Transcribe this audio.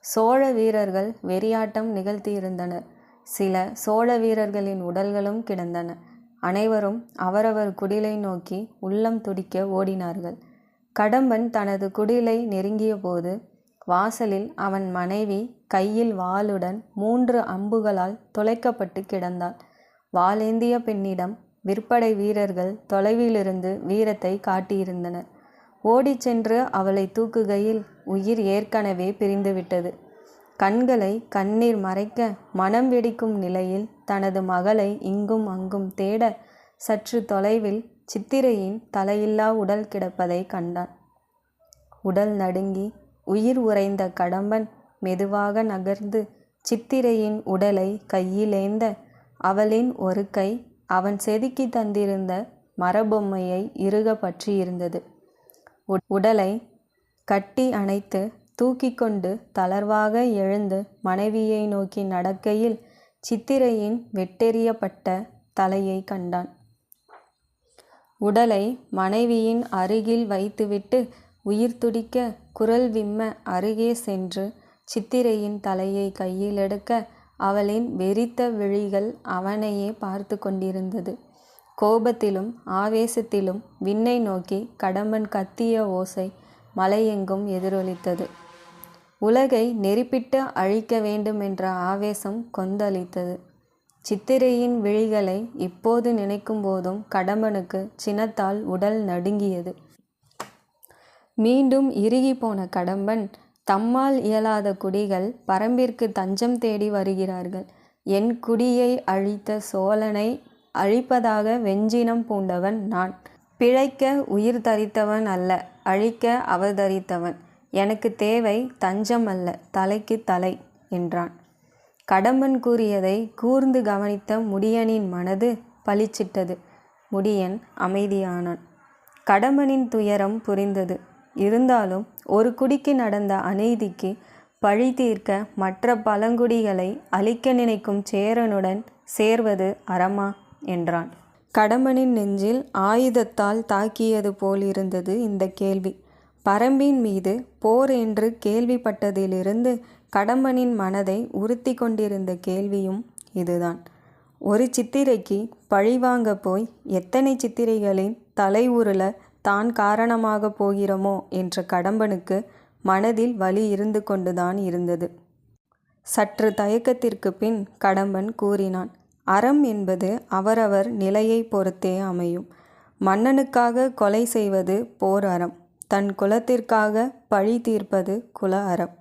சோழ வீரர்கள் வெறியாட்டம் நிகழ்த்தியிருந்தனர். சில சோழ வீரர்களின் உடல்களும் கிடந்தன. அனைவரும் அவரவர் குடிலை நோக்கி உள்ளம் துடிக்க ஓடினார்கள். கடம்பன் தனது குடிலை நெருங்கிய போது வாசலில் அவன் மனைவி கையில் வாளுடன் 3 அம்புகளால் துளைக்கப்பட்டு கிடந்தாள். வாளேந்திய பெண்ணிடம் விற்படை வீரர்கள் தொலைவிலிருந்து வீரத்தை காட்டியிருந்தனர். ஓடிச் சென்று அவளை தூக்குகையில் உயிர் ஏற்கனவே பிரிந்துவிட்டது. கண்களை கண்ணீர் மறைக்க மனம் வெடிக்கும் நிலையில் தனது மகளை இங்கும் அங்கும் தேட சற்று தொலைவில் சித்திரையின் தலையில்லா உடல் கிடப்பதை கண்டான். உடல் நடுங்கி உயிர் உறைந்த கடம்பன் மெதுவாக நகர்ந்து சித்திரையின் உடலை கையிலேந்த அவளின் ஒரு கை அவன் செதுக்கி தந்திருந்த மரபொம்மையை இறுக பற்றியிருந்தது. உடலை கட்டி அணைத்து தூக்கி கொண்டு தளர்வாக எழுந்து மனைவியை நோக்கி நடக்கையில் சித்திரையின் வெட்டெறியப்பட்ட தலையை கண்டான். உடலை மனைவியின் அருகில் வைத்துவிட்டு உயிர் துடிக்க குரல் விம்ம அருகே சென்று சித்திரையின் தலையை கையில் எடுக்க அவளின் வெறித்த விழிகள் அவனையே பார்த்து கொண்டிருந்தது. கோபத்திலும் ஆவேசத்திலும் விண்ணை நோக்கி கடம்பன் கத்திய ஓசை மலையெங்கும் எதிரொலித்தது. உலகை நெருப்பிட்டு அழிக்க வேண்டுமென்ற ஆவேசம் கொந்தளித்தது. சித்திரையின் விழிகளை இப்போது நினைக்கும் போதும் கடம்பனுக்கு சினத்தால் உடல் நடுங்கியது. மீண்டும் இறுகி போன கடம்பன், தம்மால் இயலாத குடிகள் பரம்பிற்கு தஞ்சம் தேடி வருகிறார்கள். என் குடியை அழித்த சோழனை அழிப்பதாக வெஞ்சினம் பூண்டவன் நான். பிழைக்க உயிர் தரித்தவன் அல்ல, அழிக்க அவதரித்தவன். எனக்கு தேவை தஞ்சம் அல்ல, தலைக்கு தலை என்றான். கடம்பன் கூறியதை கூர்ந்து கவனித்த முடியனின் மனது பளிச்சிட்டது. முடியன் அமைதியானான். கடம்பனின் துயரம் புரிந்தது. இருந்தாலும் ஒரு குடிக்கு நடந்த அநீதிக்கு பழி தீர்க்க மற்ற பழங்குடிகளை அழிக்க நினைக்கும் சேரனுடன் சேர்வது அறமா என்றான். கடம்பனின் நெஞ்சில் ஆயுதத்தால் தாக்கியது போலிருந்தது இந்த கேள்வி. பரம்பின் மீது போர் என்று கேள்விப்பட்டதிலிருந்து கடம்பனின் மனதை உறுத்தி கொண்டிருந்த கேள்வியும் இதுதான். ஒரு சித்திரைக்கு பழிவாங்க போய் எத்தனை சித்திரைகளின் தலை உருள தான் காரணமாக போகிறோமோ என்ற கடம்பனுக்கு மனதில் வலி இருந்து கொண்டுதான் இருந்தது. சற்று தயக்கத்திற்கு பின் கடம்பன் கூறினான். அறம் என்பது அவரவர் நிலையை பொறுத்தே அமையும். மன்னனுக்காக கொலை செய்வது போர் அறம். தன் குலத்திற்காக பழி தீர்ப்பது குல அறம்.